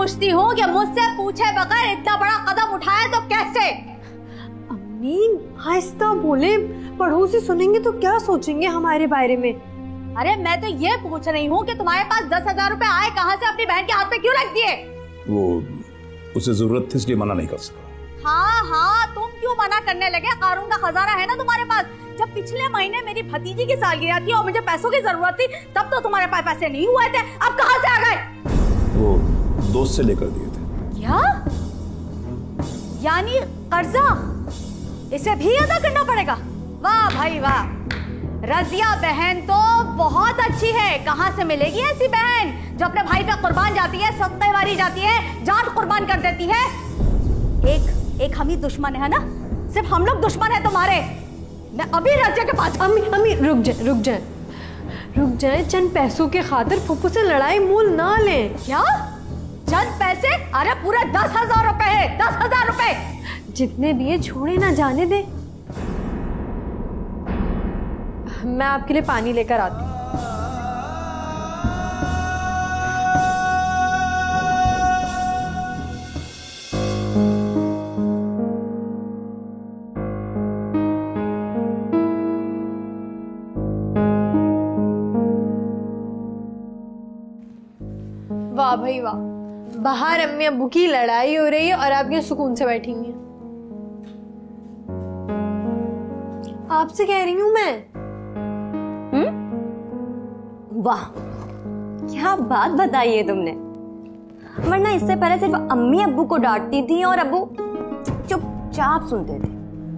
पूछती हूँ कि मुझसे पूछे बगैर इतना बड़ा कदम उठाया तो कैसे? अम्मी आहिस्ता बोले, पड़ोसी सुनेंगे तो क्या सोचेंगे हमारे बारे में। अरे मैं तो ये पूछ रही हूँ कि तुम्हारे पास 10,000 रुपए आए कहाँ से, अपनी बहन के हाथ पे क्यों रख दिए? वो उसे जरूरत थी इसलिए मना नहीं कर सका। हाँ, तुम क्यों मना करने लगे? कारून का खजाना है ना तुम्हारे पास। जब पिछले महीने मेरी भतीजी की सालगिरह थी और मुझे पैसों की जरूरत थी, तब तो तुम्हारे पास पैसे नहीं हुए थे। अब कहाँ से आ गए? वो दोस्त से लेकर दिए थे। क्या? यानी कर्जा इसे भी अदा करना पड़ेगा? वाह भाई वाह, रजिया बहन तो बहुत अच्छी है। कहाँ से मिलेगी ऐसी बहन जो अपने भाई पे कुर्बान जाती है, सत्ते वारी जाती है, जान कुर्बान कर देती है। एक हम ही दुश्मन है ना, सिर्फ हम लोग दुश्मन है तुम्हारे। मैं अभी रजिया के पास। अम्मी रुक जाए। चंद पैसों के खातिर फुप्पू से लड़ाई मूल ना लें। क्या चंद पैसे? अरे पूरे 10,000 रुपए है, 10,000 रुपए। जितने भी है छोड़े ना, जाने दे। मैं आपके लिए पानी लेकर आती हूँ। वाह भाई वाह, बाहर अम्मी अब्बू की लड़ाई हो रही है और आप ये सुकून से बैठेंगी। आपसे कह रही हूं मैं। वाह, क्या बात बताई है तुमने। वरना इससे पहले सिर्फ अम्मी अब्बू को डांटती थी और अब्बू चुपचाप सुनते थे।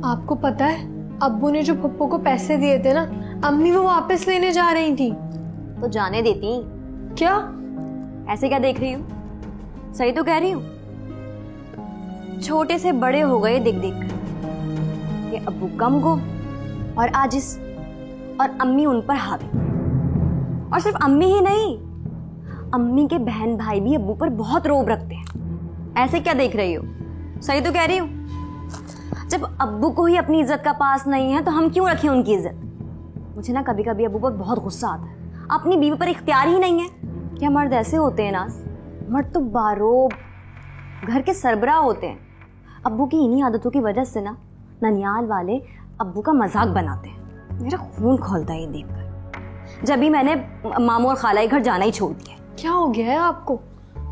आपको पता है, अब्बू ने जो पप्पू को पैसे दिए थे ना, अम्मी वो वापस लेने जा रही थी। तो जाने देती। क्या? ऐसे क्या देख रही हूँ? सही तो कह रही हूँ। छोटे से बड़े हो गए देख देख कर कि अब्बू कम को और आजिज, और अम्मी उन पर हावी। और सिर्फ अम्मी ही नहीं, अम्मी के बहन भाई भी अब्बू पर बहुत रोब रखते हैं। ऐसे क्या देख रही हो? सही तो कह रही हूँ। जब अब्बू को ही अपनी इज्जत का पास नहीं है तो हम क्यों रखें उनकी इज्जत? मुझे ना कभी कभी अब्बू पर बहुत गुस्सा आता है। अपनी बीवी पर इख्तियार ही नहीं है। क्या मर्द ऐसे होते हैं नाज? मर्द तो बारोब घर के सरबराह होते हैं। अब्बू की इन्हीं आदतों की वजह से ना ननियाल वाले अब्बू का मजाक बनाते हैं। मेरा खून खौलता है ये देखकर। जब भी मैंने मामू और खाला घर जाना ही छोड़ दिया। क्या हो गया है आपको?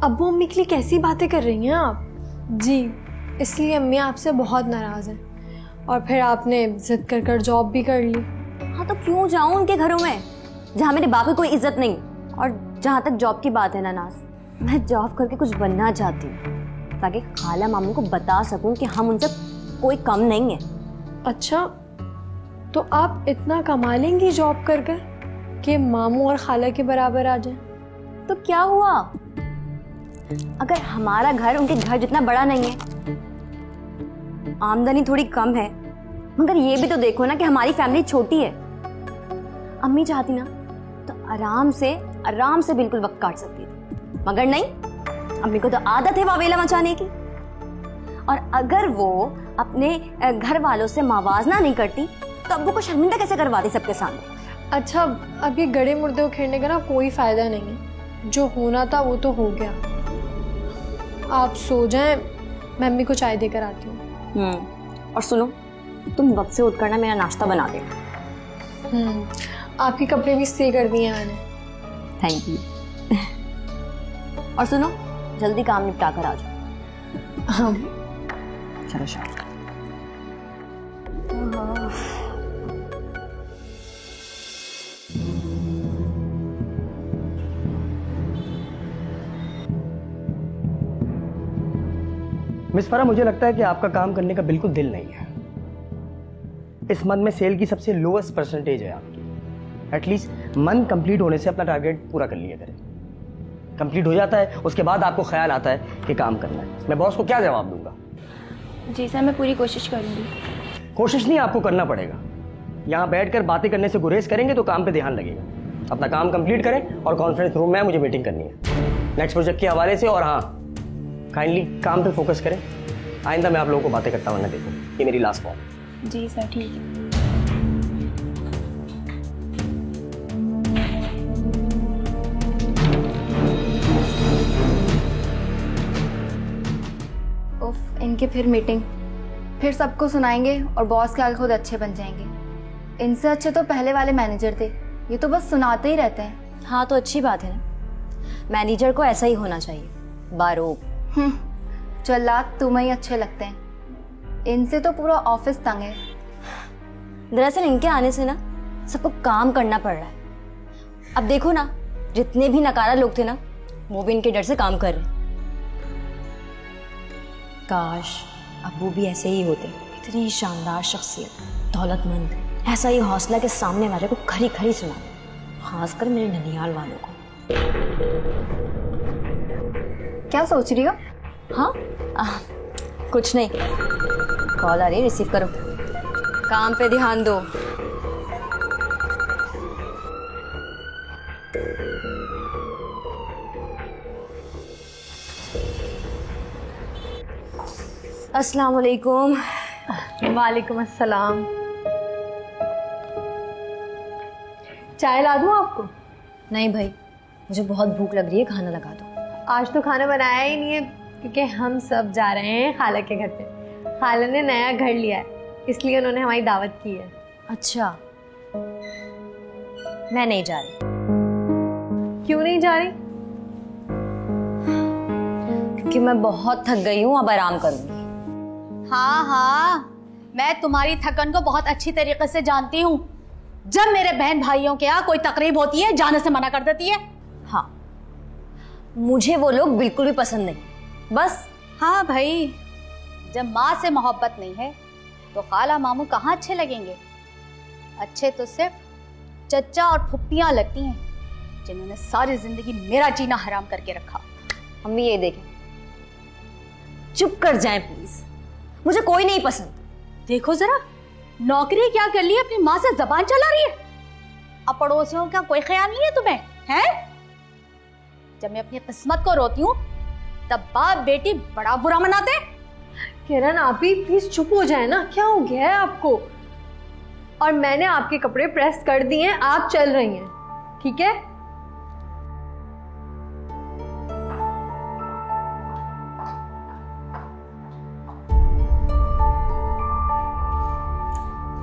अब्बू अम्मी के लिए कैसी बातें कर रही हैं आप? जी, इसलिए अम्मी आपसे बहुत नाराज हैं और फिर आपने जिद कर कर जॉब भी कर ली। हाँ तो क्यों जाऊं उनके घरों में जहाँ मेरे बाप की कोई इज्जत नहीं। और जहाँ तक जॉब की बात है ना नाज, मैं जॉब करके कुछ बनना चाहती हूँ ताकि खाला मामू को बता सकूं कि हम उनसे कोई कम नहीं है। अच्छा, तो आप इतना कमा लेंगी जॉब कर कर कि मामू और खाला के बराबर आ जाए? तो क्या हुआ? अगर हमारा घर उनके घर जितना बड़ा नहीं है, आमदनी थोड़ी कम है, मगर ये भी तो देखो ना कि हमारी फैमिली छोटी है। अम्मी चाहती ना तो आराम से बिल्कुल वक्त काट सकती थी, मगर नहीं। अम्मी को तो आदत है वावेला मचाने की। और अगर वो अपने घर वालों से मवाजना नहीं करती तो अब्बू को शर्मिंदा कैसे करवाती सबके सामने? अच्छा, अब ये गड़े मुर्दे को खेलने का ना कोई फायदा नहीं है। जो होना था वो तो हो गया। आप सो जाएं, मैं अम्मी को चाय देकर आती हूँ। और सुनो, तुम वक्त से उठ कर ना मेरा नाश्ता बना देना। आपके कपड़े भी इस्त्री कर दिए मैंने। Thank you. और सुनो, जल्दी काम निपटा कर आ जाओ। हाँ चलो शाम। मिस फरा, मुझे लगता है कि आपका काम करने का बिल्कुल दिल नहीं है। इस मंथ में सेल की सबसे लोएस्ट परसेंटेज है आपकी। एटलीस्ट मंथ कंप्लीट होने से अपना टारगेट पूरा कर लिया करें। कंप्लीट हो जाता है उसके बाद आपको ख्याल आता है कि काम करना है। मैं बॉस को क्या जवाब दूंगा? जी सर, मैं पूरी कोशिश करूंगी। कोशिश नहीं, आपको करना पड़ेगा। यहाँ बैठकर बातें करने से गुरेज करेंगे तो काम पे ध्यान लगेगा। अपना काम कंप्लीट करें और कॉन्फ्रेंस रूम में मुझे मीटिंग करनी है नेक्स्ट प्रोजेक्ट के हवाले से। और हाँ, काइंडली काम पे फोकस करें। आइंदा मैं आप लोगों को बातें करता हुआ ना देखूं। ये मेरी लास्ट फॉर्म। जी सर, ठीक है। इनकी फिर मीटिंग, फिर सबको सुनाएंगे और बॉस के आगे खुद अच्छे बन जाएंगे। इनसे अच्छे तो पहले वाले मैनेजर थे, ये तो बस सुनाते ही रहते हैं। हाँ तो अच्छी बात है ना, मैनेजर को ऐसा ही होना चाहिए, बारूद। चालाक तुम्हें ही अच्छे लगते हैं, इनसे तो पूरा ऑफिस तंग है। दरअसल इनके आने से ना सबको काम करना पड़ रहा है। अब देखो ना, जितने भी नकारा लोग थे ना, वो भी इनके डर से काम कर रहे हैं। काश अबू भी ऐसे ही होते, इतनी शानदार शख्सियत, दौलतमंद, ऐसा ही हौसला के सामने वाले को खरी खरी सुना, खासकर मेरे ननिहाल वालों को। क्या सोच रही हो? हाँ कुछ नहीं, कॉल आ रही है, रिसीव करो। काम पे ध्यान दो। अस्सलाम वालेकुम। वालेकुम अस्सलाम। चाय ला दूँ आपको? नहीं भाई, मुझे बहुत भूख लग रही है, खाना लगा दो। आज तो खाना बनाया ही नहीं है क्योंकि हम सब जा रहे हैं खाला के घर पे। खाला ने नया घर लिया है, इसलिए उन्होंने हमारी दावत की है। अच्छा, मैं नहीं जा रही। क्यों नहीं जा रही? क्योंकि मैं बहुत थक गई हूँ, अब आराम करूंगी। हाँ हाँ, मैं तुम्हारी थकन को बहुत अच्छी तरीके से जानती हूँ। जब मेरे बहन भाइयों के यहाँ कोई तकरीब होती है, जाने से मना कर देती है। हाँ, मुझे वो लोग बिल्कुल भी पसंद नहीं, बस। हाँ भाई, जब माँ से मोहब्बत नहीं है तो खाला मामू कहाँ अच्छे लगेंगे। अच्छे तो सिर्फ चचा और फुप्पियाँ लगती हैं, जिन्होंने सारी जिंदगी मेरा जीना हराम करके रखा। अम्मी ये देखें, चुप कर जाएं प्लीज, मुझे कोई नहीं पसंद। देखो जरा, नौकरी क्या कर ली, अपनी माँ से जबान चला रही है। अब पड़ोसियों का कोई ख्याल नहीं है तुम्हें, हैं? जब मैं अपनी किस्मत को रोती हूँ तब बाप बेटी बड़ा बुरा मनाते। किरण आप ही प्लीज चुप हो जाए ना, क्या हो गया है आपको? और मैंने आपके कपड़े प्रेस कर दिए हैं, आप चल रही हैं, ठीक है?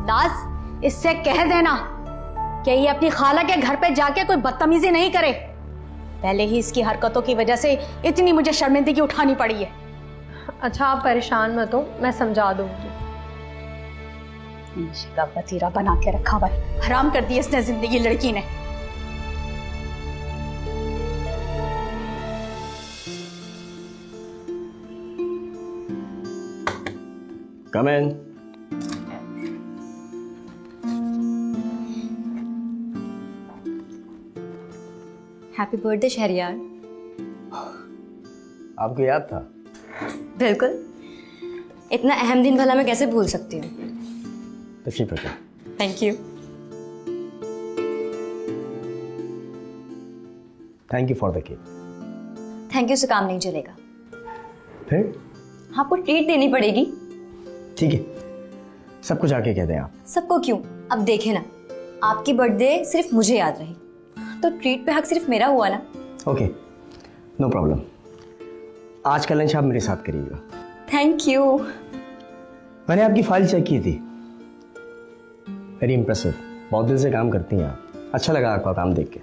नाज, इससे कह देना कि ये अपनी खाला के घर पे जाके कोई बदतमीजी नहीं करे। पहले ही इसकी हरकतों की वजह से इतनी मुझे शर्मिंदगी उठानी पड़ी है। अच्छा आप परेशान मत हो, मैं समझा दूंगी। नशे का वतीरा बना के रखा हुआ है, हराम कर दी इसने जिंदगी लड़की ने। Come in. Happy birthday Shahryar. आपको याद था? बिल्कुल, इतना अहम दिन भला मैं कैसे भूल सकती हूँ। तशरीफ रखो। Thank you. Thank you for the cake. Thank you से काम नहीं चलेगा, फिर आपको ट्रीट देनी पड़ेगी। ठीक है, सबको जाके कह दें आप। सबको क्यों? अब देखे ना, आपकी बर्थडे सिर्फ मुझे याद रही तो ट्रीट पे हक सिर्फ मेरा हुआ ना। Okay, no problem. आज का लंच आप मेरे साथ करिएगा। Thank you. मैंने आपकी फाइल चेक की थी, वेरी इंप्रेसिव। बहुत दिन से काम करती हैं आप, अच्छा लगा आपका काम देख के।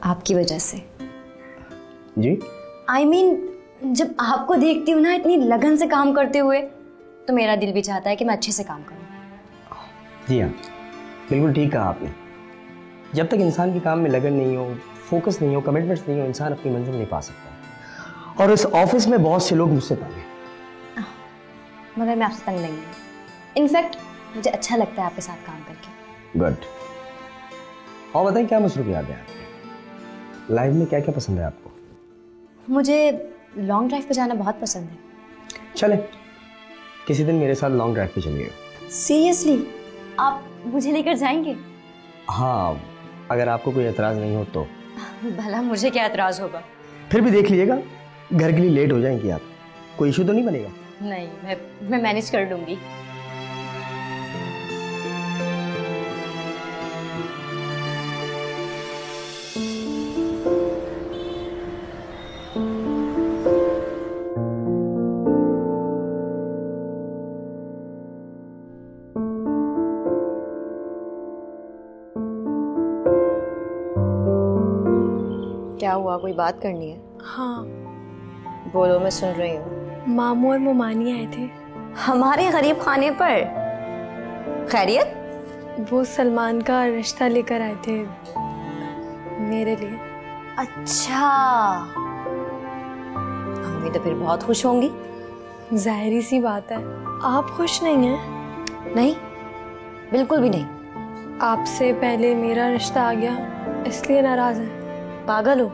आपकी वजह से। जी? I mean, जब आपको देखती हूँ ना इतनी लगन से काम करते हुए, तो मेरा दिल भी चाहता है कि मैं अच्छे से काम करूँ। जी हाँ, बिल्कुल ठीक कहा आपने। जब तक इंसान के काम में लगन नहीं हो, फोकस नहीं हो, कमिटमेंट्स नहीं हो, इंसान अपनी मंजिल नहीं पा सकता। और इस ऑफिस में बहुत से लोग मुझसे तंग हैं। मगर मैं आपसे तंग नहीं हूँ। इनफैक्ट मुझे अच्छा लगता है आपके साथ काम करके। गुड। और बताएं, क्या मसरूफियात है आपकी लाइफ में? क्या क्या पसंद है आपको? मुझे लॉन्ग ड्राइव पे जाना बहुत पसंद है। चले किसी दिन मेरे साथ लॉन्ग ड्राइव पे चलिएगा। सीरियसली? आप मुझे लेकर जाएंगे? हाँ, अगर आपको कोई एतराज नहीं हो तो। भला मुझे क्या एतराज होगा? फिर भी देख लीजिएगा, घर के लिए लेट हो जाएंगी आप, कोई इशू तो नहीं बनेगा? नहीं, मैं मैनेज कर लूंगी। क्या हुआ, कोई बात करनी है? हाँ, बोलो, मैं सुन रही हूँ। मामू और मोमानी आए थे। हमारे गरीब खाने पर? खैरियत? वो सलमान का रिश्ता लेकर आए थे मेरे लिए। अच्छा, अम्मी तो फिर बहुत खुश होंगी। जाहिर सी बात है, आप खुश नहीं हैं? नहीं, बिल्कुल भी नहीं। आपसे पहले मेरा रिश्ता आ गया इसलिए नाराज हैं? पागल हो?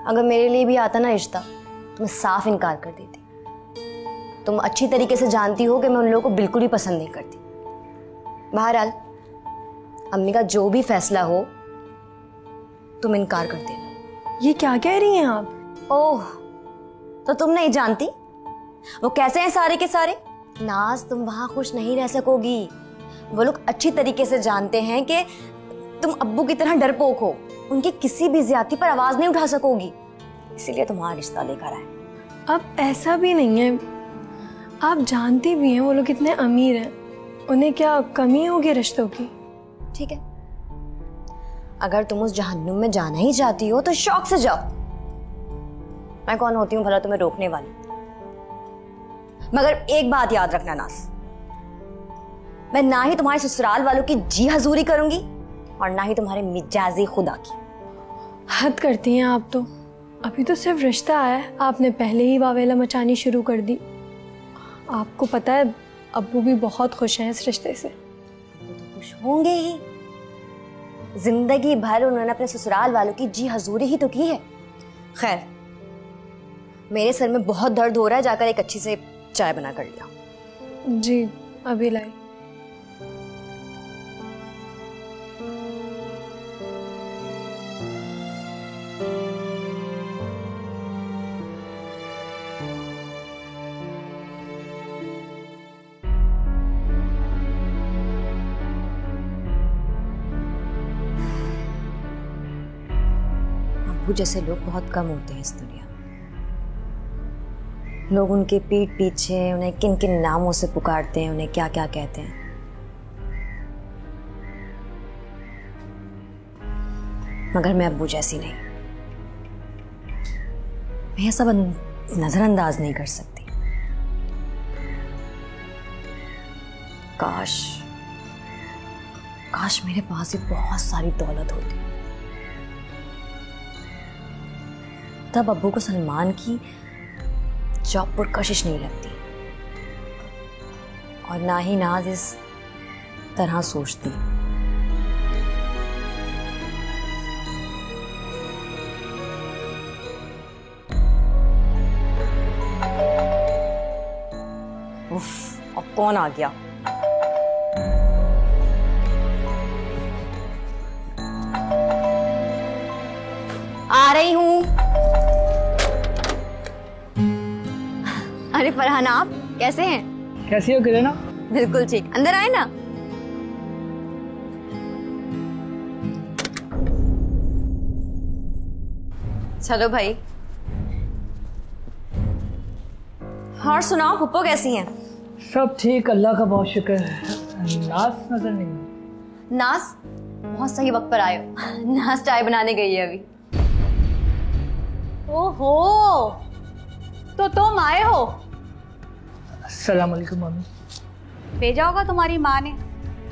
अगर मेरे लिए भी आता ना रिश्ता तो मैं साफ इनकार कर देती। तुम अच्छी तरीके से जानती हो कि मैं उन लोगों को बिल्कुल भी पसंद नहीं करती। बहरहाल अम्मी का जो भी फैसला हो तुम इनकार कर देना। ये क्या कह रही हैं आप? ओह, तो तुम नहीं जानती वो कैसे हैं सारे के सारे? नाज, तुम वहां खुश नहीं रह सकोगी। वो लोग अच्छी तरीके से जानते हैं कि तुम अब्बू की तरह डरपोक हो, उनकी किसी भी ज्यादती पर आवाज नहीं उठा सकोगी, इसीलिए तुम्हारा रिश्ता लेकर आए। अब ऐसा भी नहीं है, आप जानती भी हैं वो लोग कितने अमीर हैं, उन्हें क्या कमी होगी रिश्तों की? ठीक है, अगर तुम उस जहन्नुम में जाना ही चाहती हो तो शौक से जाओ। मैं कौन होती हूँ भला तुम्हें रोकने वाली? मगर एक बात याद रखना नास, मैं ना ही तुम्हारे ससुराल वालों की जी हजूरी करूंगी और ना ही तुम्हारे मिजाजी खुदा की। हद करती हैं आप तो। अभी तो सिर्फ रिश्ता आया है, आपने पहले ही वावेला मचानी शुरू कर दी। आपको पता है अब्बू भी बहुत खुश हैं इस रिश्ते से। वो तो खुश होंगे ही, जिंदगी भर उन्होंने अपने ससुराल वालों की जी हजूरी ही तो की है। खैर, मेरे सर में बहुत दर्द हो रहा है, जाकर एक अच्छी से चाय बना कर लिया। जी, अभी लाई। अब्बू जैसे लोग बहुत कम होते हैं इस दुनिया में। लोग उनके पीठ पीछे उन्हें किन किन नामों से पुकारते हैं, उन्हें क्या क्या कहते हैं। मगर मैं अब्बू जैसी नहीं, मैं यह सब नजरअंदाज नहीं कर सकती। काश काश मेरे पास भी बहुत सारी दौलत होती, तब अब्बू को सलमान की जॉब पर कशिश नहीं लगती और ना ही नाज इस तरह सोचती। उफ, अब कौन आ गया? आ रही हूं। अरे फरहान, आप कैसे हैं? कैसी हो किरणा? बिल्कुल ठीक, अंदर आए ना। चलो भाई। और सुनाओ, पुप्पो कैसी हैं? सब ठीक, अल्लाह का बहुत शुक्र है। नाज नजर नहीं। नाज, बहुत सही वक्त पर आए हो। नाज चाय बनाने गई है अभी। ओहो, तो तुम आए हो? अस्सलाम वालेकुम मम्मी। भेजा होगा तुम्हारी माँ ने।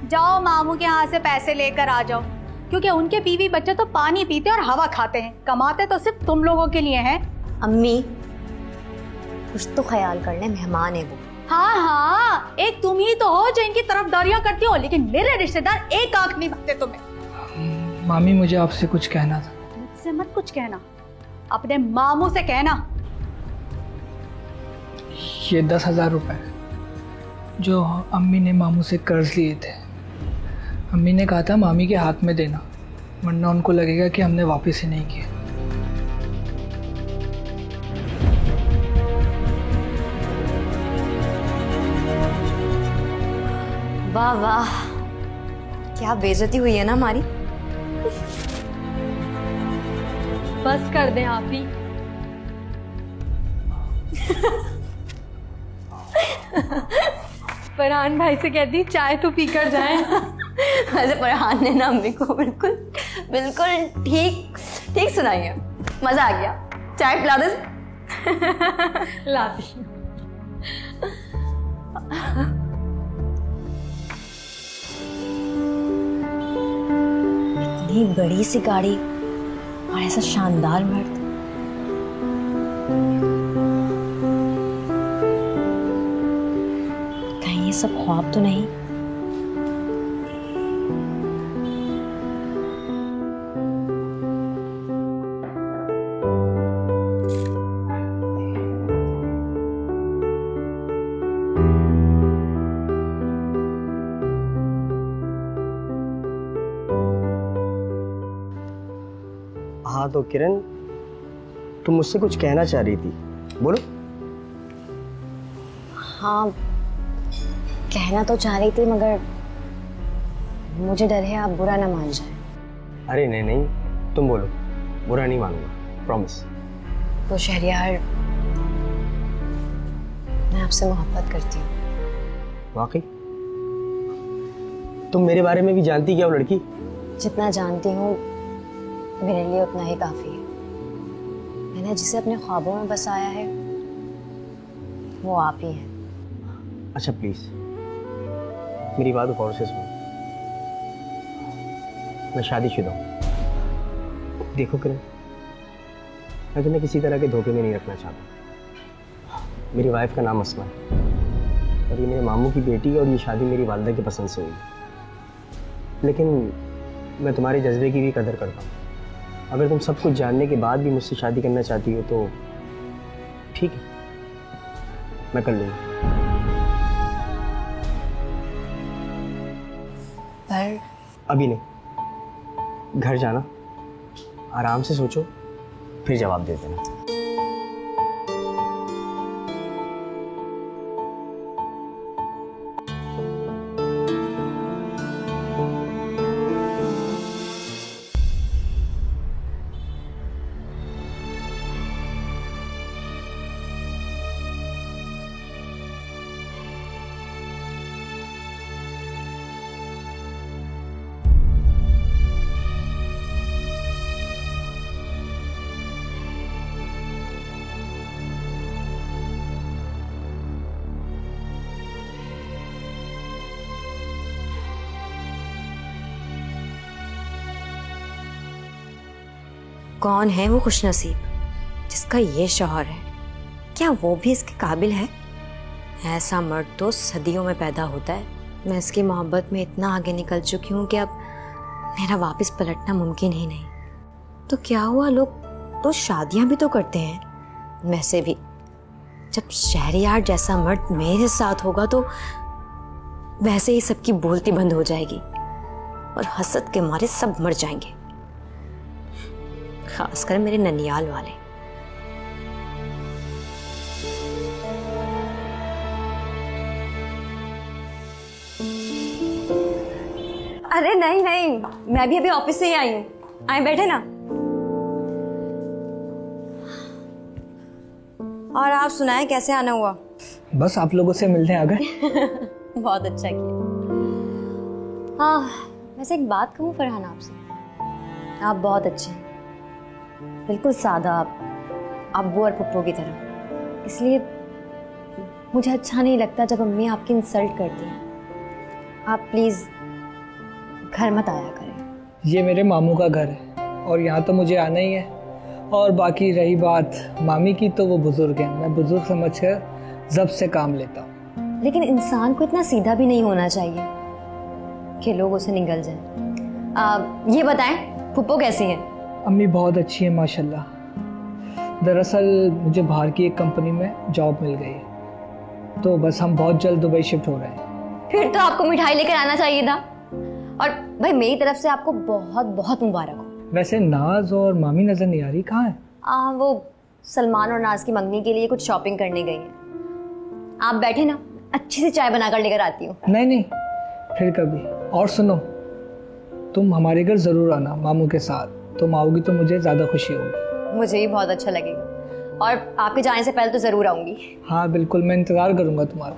जाओ मामू के यहाँ से पैसे लेकर आ जाओ, क्योंकि उनके बीवी बच्चे तो पानी पीते और हवा खाते हैं, कमाते तो सिर्फ तुम लोगों के लिए हैं। अम्मी, कुछ तो ख्याल करने, मेहमान है वो। हाँ हाँ, एक तुम ही तो हो जो इनकी तरफदारियां करती हो, लेकिन मेरे रिश्तेदार एक आंख नहीं भरते तुम्हें। मामी, मुझे आपसे कुछ कहना था। मुझसे मत कुछ कहना, अपने मामू से कहना। ये 10,000 रुपए जो अम्मी ने मामू से कर्ज लिए थे, अम्मी ने कहा था मामी के हाथ में देना, वरना उनको लगेगा कि हमने वापस ही नहीं किया। वाह वाह, क्या बेइज्जती हुई है ना हमारी। बस कर दें आप ही। फरहान भाई से कहती चाय तो पीकर जाएं। वैसे फरहान ने ना अम्मी को बिल्कुल बिल्कुल ठीक ठीक सुनाई है, मजा आ गया। चाय पिला दे। लाती इतनी बड़ी सी गाड़ी और ऐसा शानदार मर्द। कहीं ये सब ख्वाब तो नहीं? हाँ तो किरण, तुम मुझसे कुछ कहना चाह रही थी, बोलो। हाँ, कहना तो चाह रही थी मगर मुझे डर है आप बुरा ना मान जाए। अरे नहीं नहीं, तुम बोलो, बुरा नहीं मानूंगा, प्रॉमिस। तो शहरियार, मैं आपसे मोहब्बत करती हूँ। वाकई? तुम मेरे बारे में भी जानती क्या वो लड़की? जितना जानती हूँ मेरे लिए उतना ही काफी है। मैंने जिसे अपने ख्वाबों में बसाया है वो आप ही हैं। अच्छा प्लीज मेरी बात गौर से सुनो। मैं शादीशुदा हूँ। देखो किरण, मैं तुम्हें किसी तरह के धोखे में नहीं रखना चाहता। मेरी वाइफ का नाम अस्मा है और ये मेरे मामू की बेटी है और ये शादी मेरी वालिदा की पसंद से हुई। लेकिन मैं तुम्हारे जज्बे की भी कदर करता हूँ। अगर तुम सब कुछ जानने के बाद भी मुझसे शादी करना चाहती हो तो ठीक है, मैं कर लूँगा। पर अभी नहीं, घर जाना, आराम से सोचो, फिर जवाब दे देना। कौन है वो खुशनसीब जिसका ये शौहर है? क्या वो भी इसके काबिल है? ऐसा मर्द तो सदियों में पैदा होता है। मैं इसकी मोहब्बत में इतना आगे निकल चुकी हूँ कि अब मेरा वापस पलटना मुमकिन ही नहीं। तो क्या हुआ, लोग तो शादियां भी तो करते हैं। वैसे भी जब शहरियार जैसा मर्द मेरे साथ होगा तो वैसे ही सबकी बोलती बंद हो जाएगी और हसद के मारे सब मर जाएंगे, खासकर मेरे ननियाल वाले। अरे नहीं नहीं, मैं भी अभी ऑफिस से ही आई हूँ। आए बैठे ना। और आप सुनाएं, कैसे आना हुआ? बस आप लोगों से मिलने आ गए। बहुत अच्छा किया। हाँ, वैसे एक बात कहूँ फरहान आपसे, आप बहुत अच्छे हैं, बिल्कुल सादा, आप अब्बू और पप्पू की तरह। इसलिए मुझे अच्छा नहीं लगता जब अम्मी आपकी इंसल्ट करती हैं। आप प्लीज़ घर मत आया करें। ये मेरे मामू का घर है और यहाँ तो मुझे आना ही है। और बाकी रही बात मामी की, तो वो बुजुर्ग हैं, मैं बुजुर्ग समझकर जब्त से काम लेता हूँ। लेकिन इंसान को इतना सीधा भी नहीं होना चाहिए कि लोग उसे निगल जाएं। ये बताएं, फुप्पो कैसी हैं? अम्मी बहुत अच्छी है माशाल्लाह। दरअसल मुझे बाहर की एक कंपनी में जॉब मिल गई है, तो बस हम बहुत जल्द दुबई शिफ्ट हो रहे हैं। फिर तो आपको मिठाई लेकर आना चाहिए था। और भाई मेरी तरफ से आपको बहुत बहुत मुबारक हो। वैसे नाज और मामी नजर नहीं आ रही, कहाँ है? वो सलमान और नाज की मंगनी के लिए कुछ शॉपिंग करने गई हैं। आप बैठे ना, अच्छी सी चाय बनाकर लेकर आती हूँ। नहीं नहीं, फिर कभी। और सुनो, तुम हमारे घर जरूर आना मामू के साथ। तुम आओगी तो मुझे ज्यादा खुशी होगी। मुझे भी बहुत अच्छा लगेगा और आपके जाने से पहले तो जरूर आऊंगी। हाँ बिल्कुल, मैं इंतजार करूंगा तुम्हारा।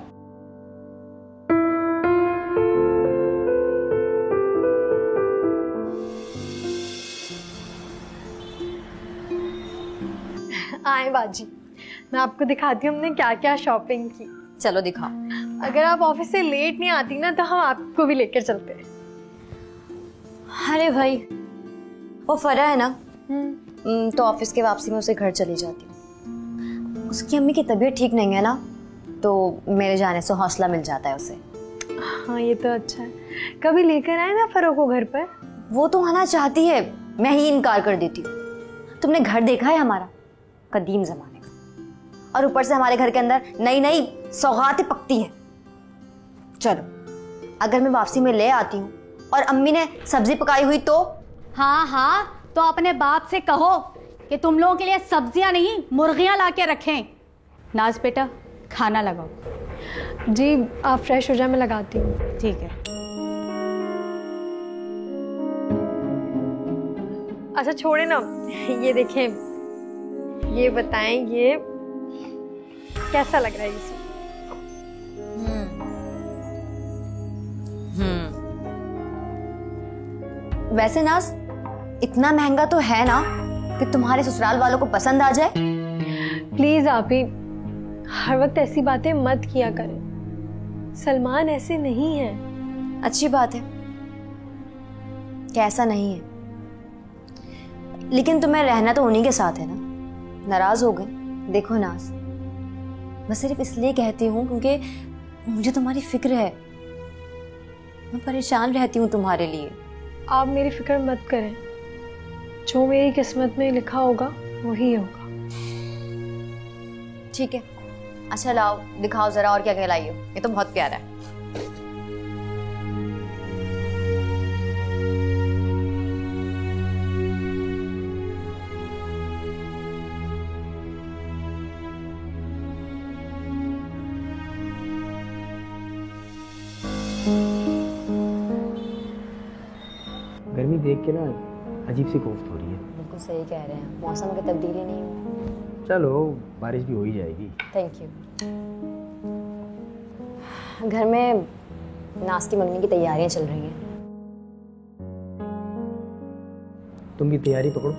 आए बाजी, मैं आपको दिखाती हूँ हमने क्या क्या शॉपिंग की। चलो दिखाओ। अगर आप ऑफिस से लेट नहीं आती ना तो हम आपको भी लेकर चलते हैं। अरे भाई, वो फरा है ना, तो ऑफिस के वापसी में उसे घर चली जाती हूँ। उसकी अम्मी की तबीयत ठीक नहीं है ना, तो मेरे जाने से हौसला मिल जाता है उसे। हाँ ये तो अच्छा है, कभी लेकर आए ना फरो को घर पर। वो तो आना चाहती है, मैं ही इनकार कर देती हूँ। तुमने घर देखा है हमारा, कदीम जमाने का, और ऊपर से हमारे घर के अंदर नई नई सौगातें पकती हैं। चलो, अगर मैं वापसी में ले आती हूँ और अम्मी ने सब्जी पकाई हुई तो? हाँ हाँ, तो अपने बाप से कहो कि तुम लोगों के लिए सब्जियां नहीं मुर्गियां ला के रखें। नाज बेटा, खाना लगाओ। जी आप फ्रेश हो जाए, मैं लगाती हूँ। ठीक है। अच्छा छोड़े ना, ये देखें, ये बताएं ये कैसा लग रहा है इसे? वैसे नाज, इतना महंगा तो है ना कि तुम्हारे ससुराल वालों को पसंद आ जाए। प्लीज आप ही हर वक्त ऐसी बातें मत किया करें, सलमान ऐसे नहीं है। अच्छी बात है कि ऐसा नहीं है, लेकिन तुम्हें रहना तो उन्हीं के साथ है ना। नाराज हो गए? देखो नाज, मैं सिर्फ इसलिए कहती हूँ क्योंकि मुझे तुम्हारी फिक्र है। मैं परेशान रहती हूँ तुम्हारे लिए। आप मेरी फिक्र मत करें, जो मेरी किस्मत में लिखा होगा वही होगा। ठीक है, अच्छा लाओ दिखाओ जरा और क्या कहलाई हो। ये तो बहुत प्यारा है। गर्मी देख के ना अजीब सी कोफ्त हो रही है। बिल्कुल सही कह रहे हैं, मौसम की तब्दीली नहीं हुई। चलो बारिश भी हो ही जाएगी। Thank you. घर में नाश्ते मंगने की तैयारियां चल रही हैं। तुम भी तैयारी पकड़ो,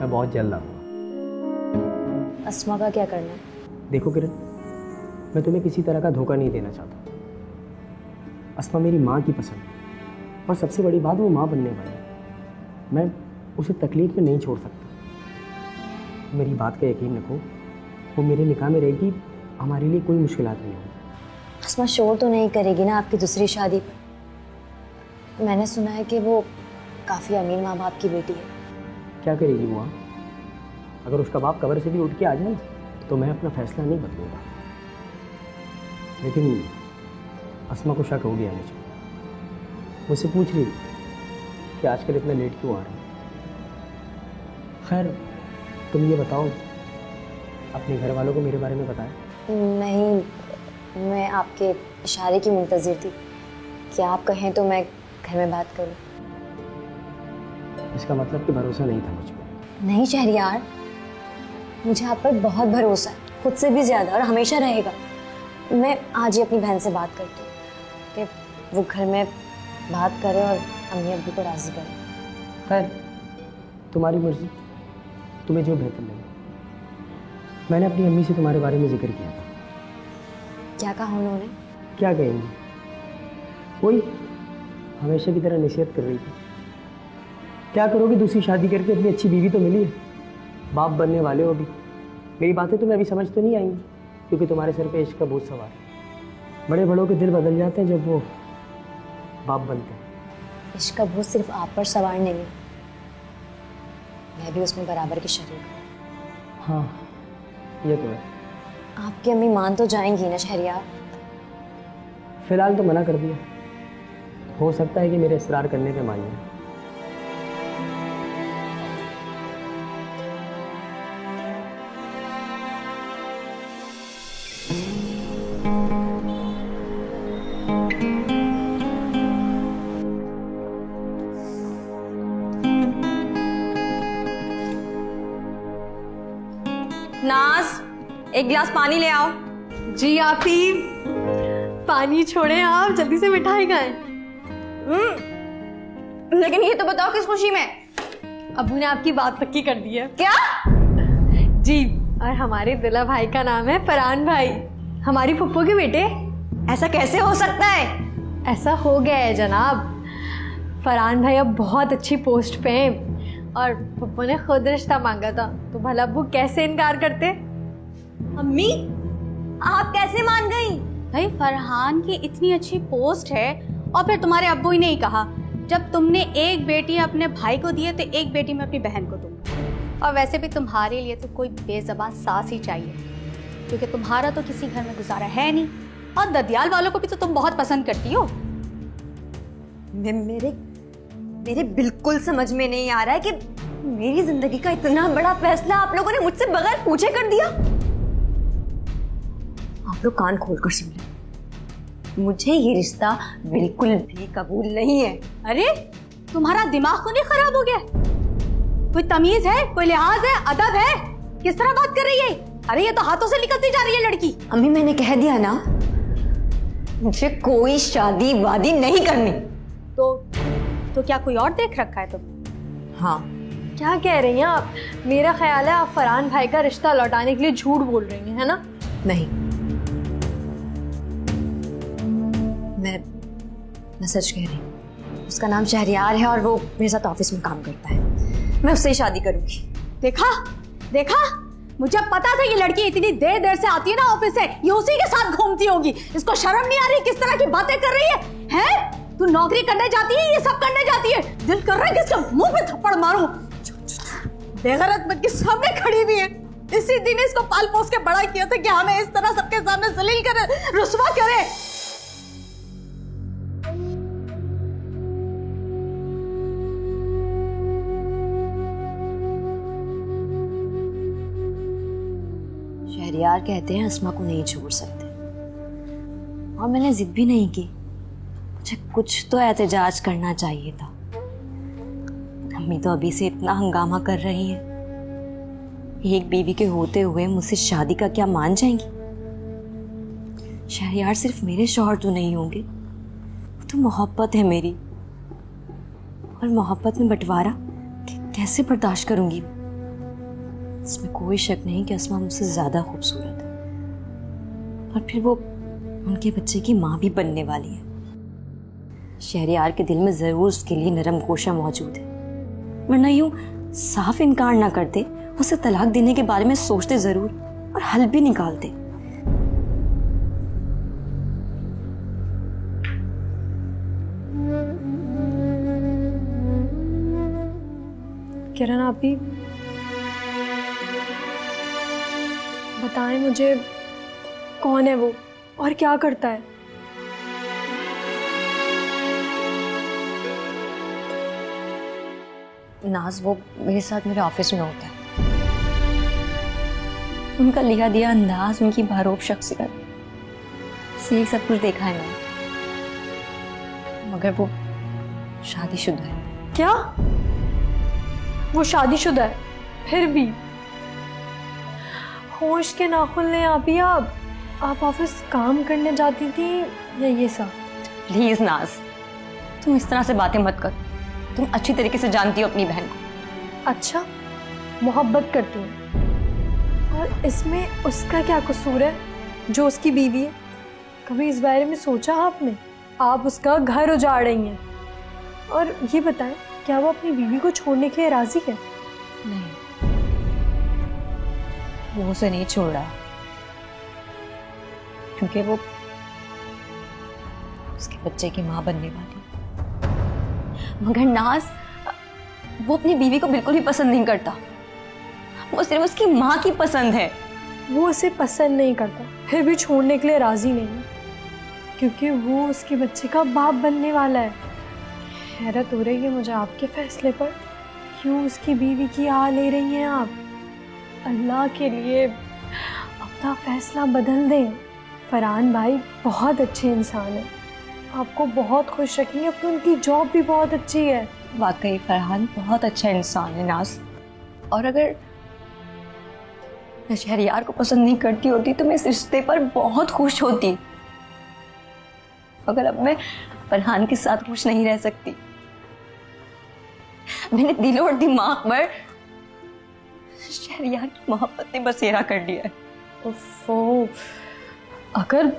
मैं बहुत जल्द आऊँगा। अस्मा का क्या करना है? देखो किरण, मैं तुम्हें किसी तरह का धोखा नहीं देना चाहता। अस्मा मेरी माँ की पसंद है, और सबसे बड़ी बात वो माँ बनने वाली है। मैं उसे तकलीफ में नहीं छोड़ सकता। मेरी बात का यकीन रखो, वो मेरे निकाह में रहेगी, हमारे लिए कोई मुश्किलात नहीं होगी। अस्मा शोर तो नहीं करेगी ना आपकी दूसरी शादी पर? मैंने सुना है कि वो काफ़ी अमीर माँ बाप की बेटी है। क्या करेगी वो? अगर उसका बाप कब्र से भी उठ के आ जाए तो मैं अपना फैसला नहीं बदलूंगा। लेकिन अस्मा को शक हो गया मुझे। मुझसे पूछ रही कि आजकल इतना लेट क्यों आ रहा है। खैर तुम ये बताओ, अपने घर वालों को मेरे बारे में बताया? नहीं, मैं आपके इशारे की मुंतज़िर थी कि आप कहें तो मैं घर में बात करूं। इसका मतलब कि भरोसा नहीं था मुझ पर? नहीं शहरियार, मुझे आप पर बहुत भरोसा है, खुद से भी ज़्यादा, और हमेशा रहेगा। मैं आज ही अपनी बहन से बात करती हूँ कि वो घर में बात करे और अम्मी अब्बू को राज़ी करे। खैर तुम्हारी मर्जी, तुम्हें जो बेहतर लगे। मैंने अपनी अम्मी से तुम्हारे बारे में जिक्र किया था। क्या कहा उन्होंने? क्या कहेंगी, वही हमेशा की तरह नसीहत कर रही थी। क्या करोगी, दूसरी शादी करके अपनी अच्छी बीवी तो मिली है, बाप बनने वाले हो भी। मेरी बातें तुम्हें अभी समझ तो नहीं आएंगी क्योंकि तुम्हारे सर पे इश्क का बोझ सवार है। बड़े बड़ों के दिल बदल जाते हैं जब वो बाप बनते हैं। इश्क का बोझ सिर्फ आप पर सवार नहीं है, मैं भी उसमें बराबर की शरीक हूँ। हाँ ये तो है। आपकी अम्मी मान तो जाएंगी ना शहरियार? फिलहाल तो मना कर दिया, हो सकता है कि मेरे इसरार करने पे मान जाए। नाज, एक गिलास पानी ले आओ। जी आप ही, पानी छोड़े आप, जल्दी से मिठाई खाएं। लेकिन ये तो बताओ किस खुशी में? अबू ने आपकी बात पक्की कर दी है। क्या? जी और हमारे दुल्हा भाई का नाम है फरहान भाई, हमारी फुप्पो के बेटे। ऐसा कैसे हो सकता है? ऐसा हो गया है जनाब, फरहान भाई अब बहुत अच्छी पोस्ट पे हैं और पप्पू ने खुद रिश्ता मांगा था, तो भला अब्बू कैसे इनकार करते। अम्मी आप कैसे मान गई? भाई फरहान की इतनी अच्छी पोस्ट है और फिर तुम्हारे अब्बू ही नहीं कहा, जब तुमने एक बेटी अपने भाई को दी है तो एक बेटी मैं अपनी बहन को दूंगा। और वैसे भी तुम्हारे लिए तो कोई बेज़बान सास ही चाहिए, क्योंकि तुम्हारा तो किसी घर में गुजारा है नहीं और ददियाल वालों को भी तो तुम बहुत पसंद करती हो। मेरे बिल्कुल समझ में नहीं आ रहा है कि मेरी जिंदगी का इतना बड़ा फैसला आप लोगों ने मुझसे बगैर पूछे कर दिया। आप लोग कान खोलकर सुन ले, मुझे ये रिश्ता बिल्कुल भी कबूल नहीं है। अरे तुम्हारा दिमाग तो नहीं खराब हो गया? कोई तमीज है, कोई लिहाज है, अदब है? किस तरह बात कर रही है? अरे ये तो हाथों से निकलती जा रही है लड़की। अम्मी मैंने कह दिया ना, मुझे कोई शादी वादी नहीं करनी। तो क्या कोई और देख रखा है तुम? हाँ। क्या कह रही हैं आप? मेरा ख्याल है आप फरहान भाई का रिश्ता लौटाने के लिए झूठ बोल रही हैं, है ना? नहीं, मैं सच कह रही हूँ। उसका नाम शहरयार है और वो मेरे साथ ऑफिस में काम करता है। मैं उससे ही शादी करूंगी। देखा मुझे पता था ये लड़की इतनी देर से आती है ना ऑफिस से, ये उसी के साथ घूमती होगी। इसको शर्म नहीं आ रही किस तरह की बातें कर रही है? हैं? तू नौकरी करने जाती है, ये सब करने जाती है। दिल कर रहा है कि इसके मुंह पे थप्पड़ मारूं। बेगैरत बन के सामने खड़ी भी है। इसी दिन इसको पाल पोस के बड़ा किया था कि हमें इस तरह सबके सामने जलील करे, रुस्वा करे। शहरयार कहते हैं अस्मा को नहीं छोड़ सकते, और मैंने जिद भी नहीं की। मुझे कुछ तो एहतजाज करना चाहिए था। अम्मी तो अभी से इतना हंगामा कर रही है, एक बीवी के होते हुए मुझसे शादी का क्या मान जाएंगी? शहरयार सिर्फ मेरे शौहर तो नहीं होंगे, वो तो मोहब्बत है मेरी, और मोहब्बत में बंटवारा कैसे बर्दाश्त करूंगी? इसमें कोई शक नहीं कि अस्मा मुझसे ज्यादा खूबसूरत है, और फिर वो उनके बच्चे की माँ भी बनने वाली है। शहरयार के दिल में जरूर उसके लिए नरम गोशा मौजूद है, वरना यूं साफ इनकार ना करते, उसे तलाक देने के बारे में सोचते जरूर और हल भी निकालते। किरण आप भी बताएं मुझे, कौन है वो और क्या करता है? नाज वो मेरे साथ मेरे ऑफिस में होता है। उनका लिया दिया अंदाज, उनकी बारोब शख्सियत, से सब कुछ देखा है मैंने। मगर वो शादीशुदा है। क्या? वो शादीशुदा है? फिर भी होश के नाखुन ले आप ऑफिस काम करने जाती थी या ये सब? प्लीज नाज, तुम इस तरह से बातें मत कर। तुम अच्छी तरीके से जानती हो अपनी बहन को। अच्छा, मोहब्बत करती हूँ, और इसमें उसका क्या कसूर है जो उसकी बीवी है? कभी इस बारे में सोचा आपने? आप उसका घर उजाड़ रही हैं। और ये बताएं, क्या वो अपनी बीवी को छोड़ने के लिए राजी है? नहीं, वो उसे नहीं छोड़ रहा, क्योंकि वो उसके बच्चे की माँ बनने वाली। मगर नाज, वो अपनी बीवी को बिल्कुल भी पसंद नहीं करता, वो सिर्फ उसकी माँ की पसंद है। वो उसे पसंद नहीं करता, फिर भी छोड़ने के लिए राजी नहीं है, क्योंकि वो उसके बच्चे का बाप बनने वाला है। हैरत हो रही है मुझे आपके फैसले पर। क्यों उसकी बीवी की आ ले रही हैं आप? अल्लाह के लिए अपना फैसला बदल दें। फरहान भाई बहुत अच्छे इंसान है, आपको बहुत खुश रखेंगे, अब तो उनकी जॉब भी बहुत अच्छी है। वाकई फरहान बहुत अच्छा इंसान है नाज, और अगर मैं शहरयार को पसंद नहीं करती होती तो मैं इस रिश्ते पर बहुत खुश होती, मगर अब मैं फरहान के साथ खुश नहीं रह सकती। मैंने दिल और दिमाग पर शहरयार की मोहब्बत ने बसेरा कर दिया है। ओफो, अगर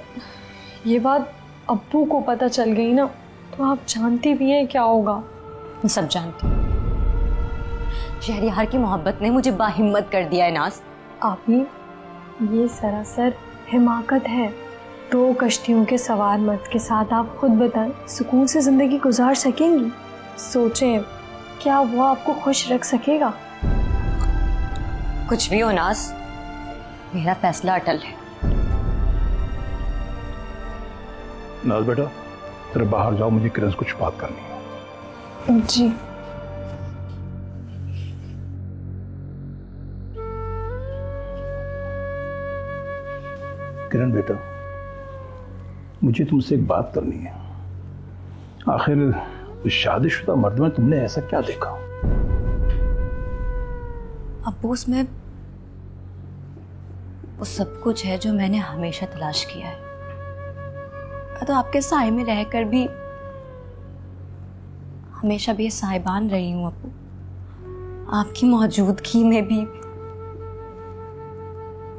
ये बात अब्बू को पता चल गई ना, तो आप जानती भी हैं क्या होगा। मैं सब जानती हूँ। शहरयार की मोहब्बत ने मुझे बाहिम्मत कर दिया है नाज। आपने ये सरासर हिमाकत है। 2 कश्तियों के सवार मर्द के साथ आप खुद बताएं सुकून से जिंदगी गुजार सकेंगी? सोचें, क्या वो आपको खुश रख सकेगा? कुछ भी हो नाज, मेरा फैसला अटल है। नाज बेटा, तेरे बाहर जाओ, मुझे किरण से कुछ बात करनी है। जी। किरण बेटा, मुझे तुमसे एक बात करनी है। आखिर उस शादीशुदा मर्द में तुमने ऐसा क्या देखा? अब्बू, उसमें वो सब कुछ है जो मैंने हमेशा तलाश किया है। मैं तो आपके साए में रहकर भी हमेशा भी साहिबान रही हूँ अब्बू। आपकी मौजूदगी में भी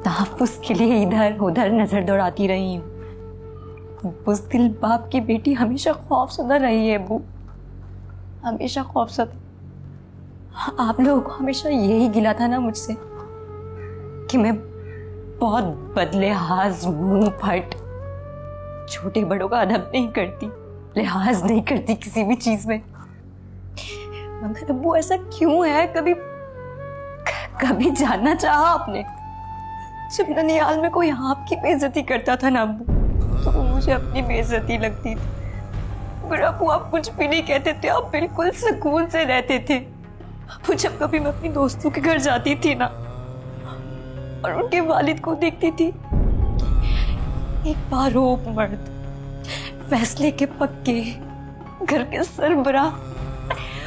तहफ्फुज़ के लिए इधर उधर नजर दौड़ाती रही हूँ। बुज़दिल बाप की बेटी हमेशा खौफज़दा रही है अब्बू, हमेशा खौफज़दा। आप लोगों को हमेशा यही गिला था ना मुझसे कि मैं बहुत बदलिहाज, मुंह फट, छोटे बड़ों का अदब नहीं करती, लिहाज नहीं करती किसी भी चीज में। मगर अब्बू ऐसा क्यों है? कभी जानना चाहा आपने? जब ननियाल में कोई आपकी बेइज्जती करता था ना अब्बू, तो मुझे अपनी बेइज्जती लगती थी। मगर अब्बू, आप कुछ भी नहीं कहते थे, आप बिल्कुल सुकून से रहते थे। अब्बू, जब कभी मैं अपनी दोस्तों के घर जाती थी ना और उनके वालिद को देखती थी, एक बारोब मर्द, फैसले के पक्के, घर के सरबराह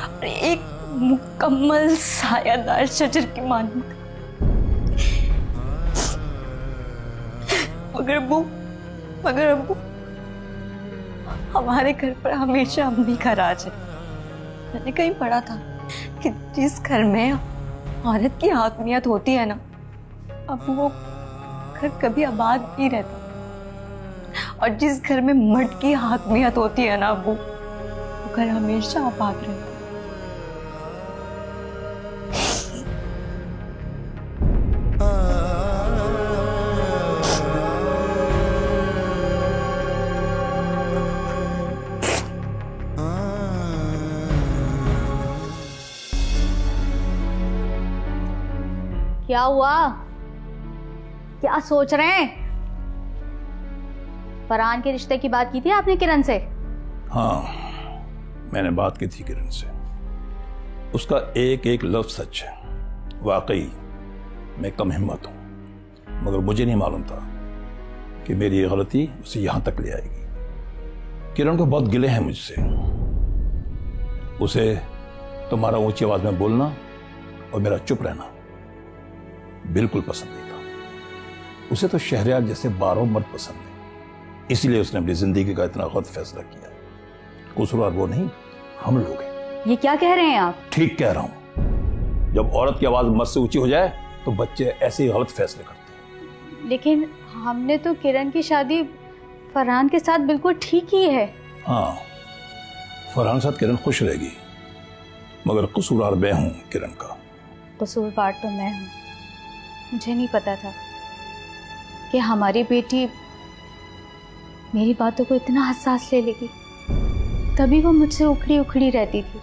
और एक मुकम्मल सायादार शजर की मानद। मगर अब्बू, हमारे घर पर हमेशा अम्मी का राज है। मैंने कहीं पढ़ा था कि जिस घर में औरत की हाकमियत होती है ना, अब वो घर कभी आबाद नहीं रहता। और जिस घर में मर्द की हाकमियत होती है ना, वो घर हमेशा आबाद रहता है। क्या हुआ? क्या सोच रहे हैं? फरहान के रिश्ते की बात की थी आपने किरण से? हाँ, मैंने बात की थी किरण से। उसका एक एक लफ्ज सच है। वाकई मैं कम हिम्मत हूं, मगर मुझे नहीं मालूम था कि मेरी ये गलती उसे यहां तक ले आएगी। किरण को बहुत गिले हैं मुझसे। उसे तुम्हारा ऊंची आवाज में बोलना और मेरा चुप रहना बिल्कुल पसंद नहीं था। उसे तो शहरयार जैसे बारह मर्द पसंद है, इसलिए उसने अपनी जिंदगी का इतना गलत फैसला किया। कसूरवार वो नहीं, हम लोग हैं। ये क्या कह रहे हैं आप? ठीक कह रहा हूं। जब औरत की आवाज मर्द से ऊंची हो जाए तो बच्चे ऐसे ही गलत फैसले करते हैं। लेकिन हमने तो किरण की शादी फरहान के साथ बिल्कुल ठीक ही है। हाँ, फरहान के साथ किरण खुश रहेगी, मगर कसूरवार मैं हूं किरण का। कसूरवार तो मैं हूं। मुझे नहीं पता था कि हमारी बेटी मेरी बातों को इतना हसास ले लेगी। तभी वो मुझसे उखड़ी उखड़ी रहती थी।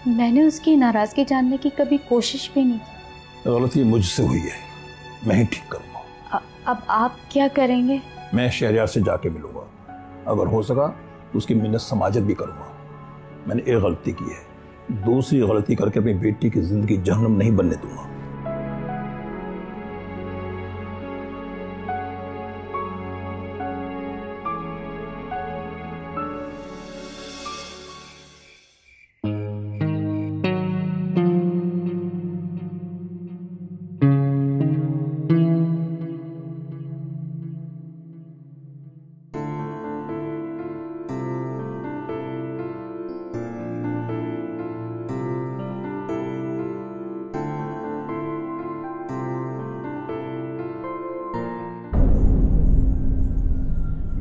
मैंने उसकी नाराजगी जानने की कभी कोशिश भी नहीं की। गलती मुझसे हुई है, मैं ही ठीक करूंगा। अब आप क्या करेंगे? मैं शहरयार से जाके मिलूंगा। अगर हो सका तो उसकी मिन्नत समाजत भी करूंगा। मैंने एक गलती की है, दूसरी गलती करके अपनी बेटी की जिंदगी जहन्नुम नहीं बनने दूंगा।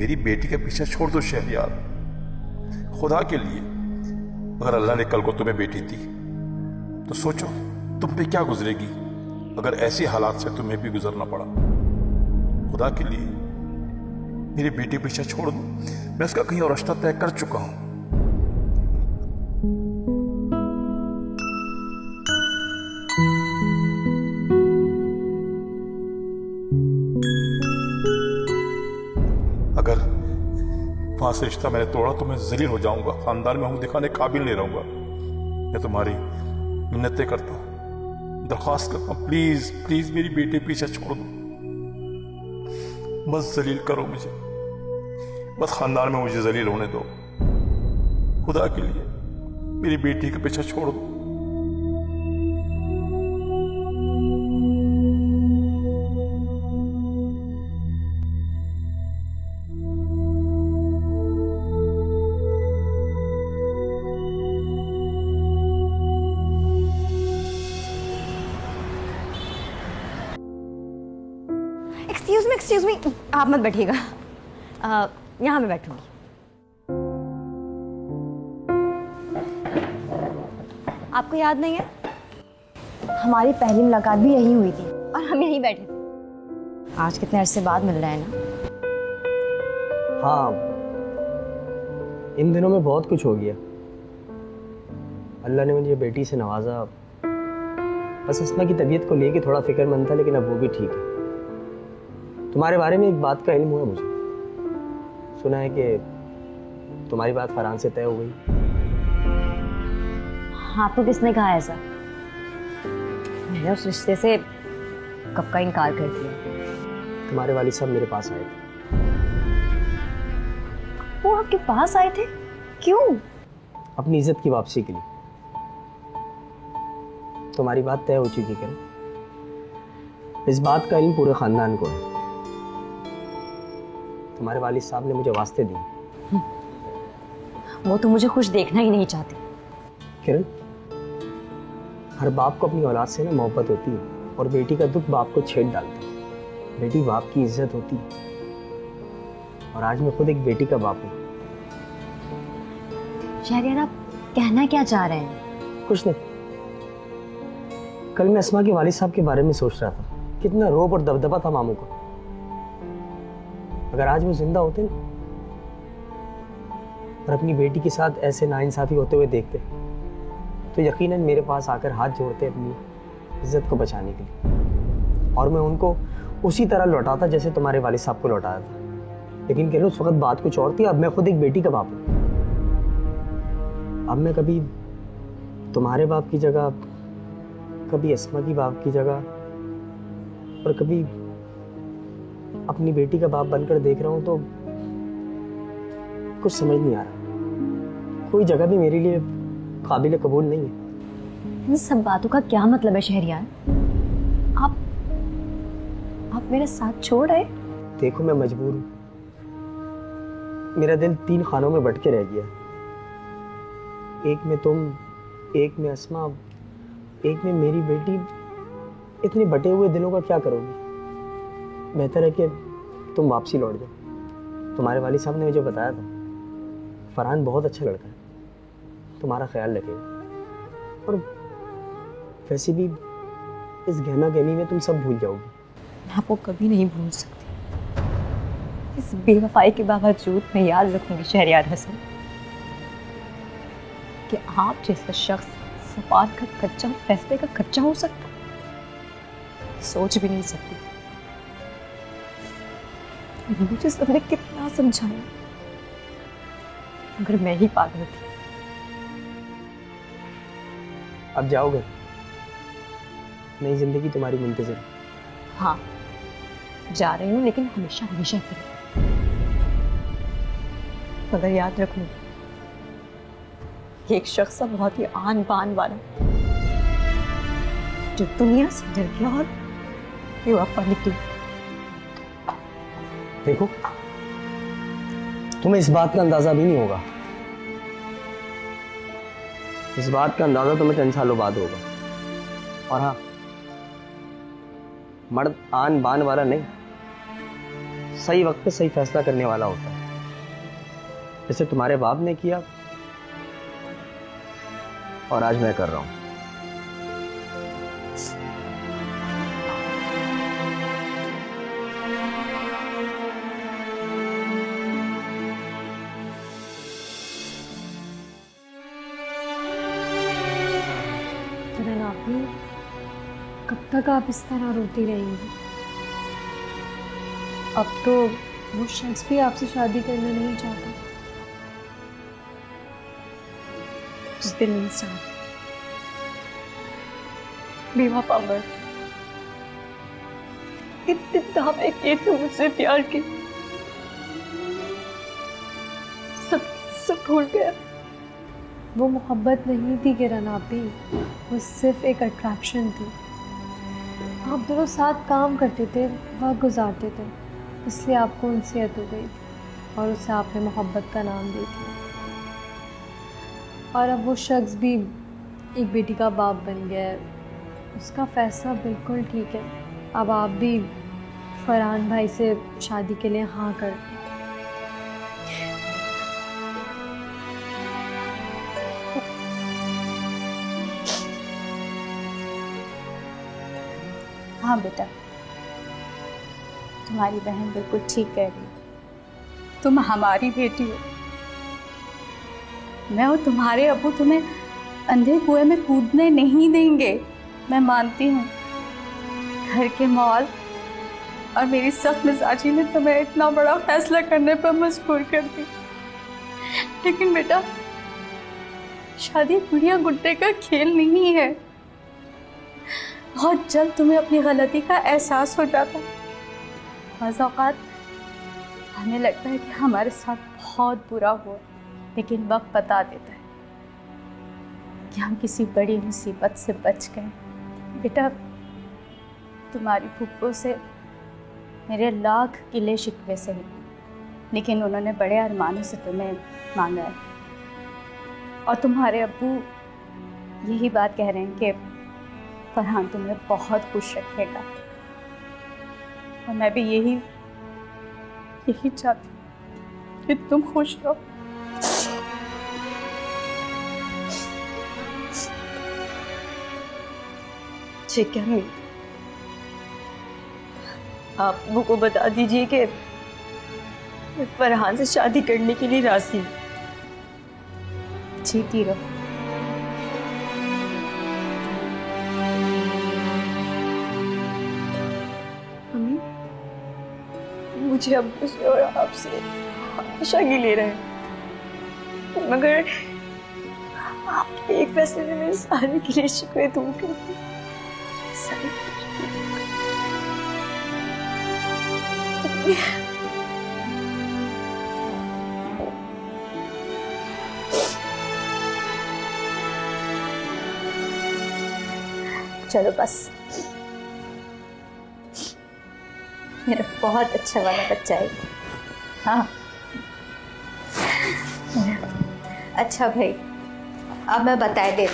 मेरी बेटी के पीछे छोड़ दो शहरयार, खुदा के लिए। अगर अल्लाह ने कल को तुम्हें बेटी दी तो सोचो तुम पे क्या गुजरेगी अगर ऐसे हालात से तुम्हें भी गुजरना पड़ा। खुदा के लिए मेरी बेटी पीछे छोड़ दो, मैं उसका कहीं और रिश्ता तय कर चुका हूं। अगर वहां से रिश्ता मैंने तोड़ा तो मैं जलील हो जाऊंगा, खानदान में हूं दिखाने काबिल नहीं रहूंगा। मैं तुम्हारी मिन्नतें करता हूं, दरख्वास्त करता हूं, प्लीज प्लीज मेरी बेटी पीछे छोड़ दो, बस जलील करो मुझे, बस खानदान में मुझे जलील होने दो। खुदा के लिए मेरी बेटी के पीछे छोड़ दो। एक्सक्यूज मी, आप मत बैठिएगा, यहाँ मैं बैठूंगी। आपको याद नहीं है, हमारी पहली मुलाकात भी यहीं हुई थी और हम यहीं बैठे थे। आज कितने अरसे बाद मिल रहे हैं ना। हाँ, इन दिनों में बहुत कुछ हो गया। अल्लाह ने मुझे बेटी से नवाजा। बस अस्मा की तबीयत को लेके थोड़ा फिक्रमंद था, लेकिन अब वो भी ठीक है। तुम्हारे बारे में एक बात का इल्म हुआ मुझे, सुना है कि तुम्हारी बात फरहान से तय हो गई। आपको किसने कहा ऐसा? मैंने उस रिश्ते से कब का इनकार कर दिया। तुम्हारे वालिद साहब मेरे पास आए थे। वो आपके पास आए थे? क्यों? अपनी इज्जत की वापसी के लिए। तुम्हारी बात तय हो चुकी है, इस बात का इल्म पूरे खानदान को है। तुम्हारे वालिद साहब ने मुझे वास्ते दिए। वो तो मुझे खुश देखना ही नहीं चाहते। किरण, हर बाप को अपनी औलाद से ना मोहब्बत होती है, और बेटी का दुख बाप को छेड़ डालता है। बेटी बाप की इज्जत होती है, और आज मैं खुद एक बेटी का बाप हूँ। शहरियार, आप कहना क्या चाह रहे हैं? कुछ नहीं। कल मैं अस्मा के वालिद साहब के बारे में सोच रहा था, कितना रोब और दबदबा था मामू का। अगर आज वो जिंदा होते ना और अपनी बेटी के साथ ऐसे नाइंसाफी होते हुए देखते, तो यकीनन मेरे पास आकर हाथ जोड़ते अपनी इज्जत को बचाने के लिए, और मैं उनको उसी तरह लौटाता जैसे तुम्हारे वालिद साहब को लौटाया था। लेकिन कह रहे उस वक्त बात कुछ और थी। अब मैं खुद एक बेटी का बाप हूं। अब मैं कभी तुम्हारे बाप की जगह, कभी अस्मा की बाप की जगह, और कभी अपनी बेटी का बाप बनकर देख रहा हूं, तो कुछ समझ नहीं आ रहा। कोई जगह भी मेरे लिए काबिल कबूल नहीं है। इन सब बातों का क्या मतलब है शहरियार? आप मेरा साथ छोड़ रहे? देखो, मैं मजबूर हूं। मेरा दिल 3 खानों में बट के रह गया। एक में तुम, एक में अस्मा, एक में मेरी बेटी। इतने बटे हुए दिलों का क्या करोगी? बेहतर है कि तुम वापसी लौट जाओ। तुम्हारे वालिद साहब ने मुझे बताया था, फरहान बहुत अच्छा लड़का है, तुम्हारा ख्याल रखेगा। और वैसे भी इस गहमा गहमी में तुम सब भूल जाओगी। मैं आपको कभी नहीं भूल सकती। इस बेवफाई के बावजूद मैं याद रखूंगी शहरियार हसन कि आप जैसा शख्स सफार का कच्चा, फैसले का कच्चा हो सकता, सोच भी नहीं सकती। मुझे सबने कितना समझाया, मगर मैं ही पागल थी। अब जाओगे? नई जिंदगी तुम्हारी मुंतज़िर। हाँ, जा रही हूँ, लेकिन हमेशा हमेशा के लिए। मगर याद रखूंगी, एक शख्स बहुत ही आन बान वाला, जो दुनिया से डर गया और बेवफा निकली। देखो, तुम्हें इस बात का अंदाजा भी नहीं होगा। इस बात का अंदाजा तुम्हें 3 सालों बाद होगा। और हाँ, मर्द आन बान वाला नहीं, सही वक्त पे सही फैसला करने वाला होता है। जैसे तुम्हारे बाप ने किया और आज मैं कर रहा हूं। आपी, कब तक आप इस तरह रोती रहेंगी? अब तो वो शख्स भी आपसे शादी करना नहीं चाहता। उस दिन इंसान बेवफा मर्द इतने दावे किए थे मुझसे प्यार के, सब भूल गया। वो मोहब्बत नहीं थी किरण आपी, वो सिर्फ एक अट्रैक्शन थी। आप दोनों साथ काम करते थे, वक्त गुजारते थे, इसलिए आपको उनसीयत हो गई थी और उसे आपने मोहब्बत का नाम दे दिया। और अब वो शख्स भी एक बेटी का बाप बन गया है, उसका फैसला बिल्कुल ठीक है। अब आप भी फरहान भाई से शादी के लिए हाँ कर दें। हाँ बेटा, तुम्हारी बहन बिल्कुल ठीक कह रही है। तुम हमारी बेटी हो। मैं और तुम्हारे अबू तुम्हें अंधे कुएं में कूदने नहीं देंगे। मैं मानती हूँ घर के माहौल और मेरी सख्त मिजाजी ने तुम्हें इतना बड़ा फैसला करने पर मजबूर कर दी, लेकिन बेटा शादी गुड़िया गुड्डे का खेल नहीं है। बहुत जल्द तुम्हें अपनी गलती का एहसास हो जाता है। बाज़ औक़ात हमें लगता है कि हमारे साथ बहुत बुरा हुआ, लेकिन वक्त बता देता है कि हम किसी बड़ी मुसीबत से बच गए। बेटा तुम्हारी फूफो से मेरे लाख गिले शिकवे सही, लेकिन उन्होंने बड़े अरमानों से तुम्हें मांगा है। और तुम्हारे अब्बू यही बात कह रहे हैं कि फरहान तुम्हें बहुत खुश रखेगा, और मैं भी यही चाहती हूँ कि तुम खुश रहो। ठीक है, आप वो को बता दीजिए कि मैं फरहान से शादी करने के लिए राजी हूँ। जीती रहो। मुझे अब और आपसे हमेशा ही ले रहे हैं, मगर आप एक फैसले में मेरे सारे गिले शिकवे दूर कर दिए। चलो बस, मेरा बहुत अच्छा वाला बच्चा है। हाँ अच्छा भाई, अब मैं बताए दे